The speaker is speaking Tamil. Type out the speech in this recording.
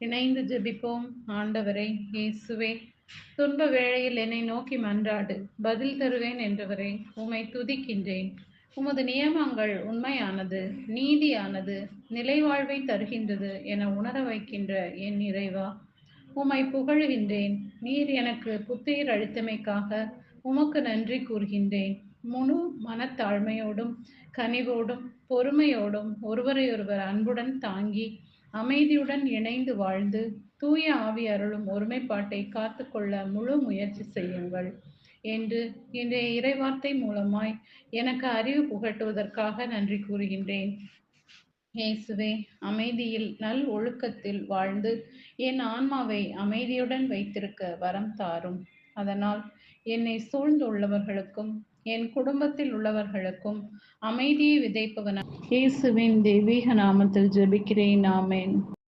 இணைந்து ஜெபிப்போம். ஆண்டவரே இயேசுவே, துன்ப வேளையில் என்னை நோக்கி மன்றாடு, பதில் தருவேன் என்றவரே, உம்மை துதிக்கின்றேன். உமது நியமங்கள் உண்மையானது, நீதியானது, நிலைவாழ்வை தருகின்றது என உணர வைக்கின்ற என் இறைவா, உம்மை புகழுகின்றேன். நீர் எனக்கு புத்துயிர் அளித்தமைக்காக உமக்கு நன்றி கூறுகின்றேன். முழு மனத்தாழ்மையோடும் கனிவோடும் பொறுமையோடும் ஒருவரையொருவர் அன்புடன் தாங்கி அமைதியுடன் இணைந்து வாழ்ந்து தூய ஆவி அருளும் ஒருமைப்பாட்டை காத்துக்கொள்ள முழு முயற்சி செய்யுங்கள் என்று இன்றைய இறைவார்த்தை மூலமாய் எனக்கு அறிவு புகட்டுவதற்காக நன்றி கூறுகின்றேன். இயேசுவே, அமைதியில் நல் ஒழுக்கத்தில் வாழ்ந்து என் ஆன்மாவை அமைதியுடன் வைத்திருக்க வரம் தாரும். அதனால் என்னை சூழ்ந்துள்ளவர்களுக்கும் என் குடும்பத்தில் உள்ளவர்களுக்கும் அமைதியை விதைப்பவன் இயேசுவின் தெய்வீக நாமத்தில் ஜெபிக்கிறேன். ஆமென்.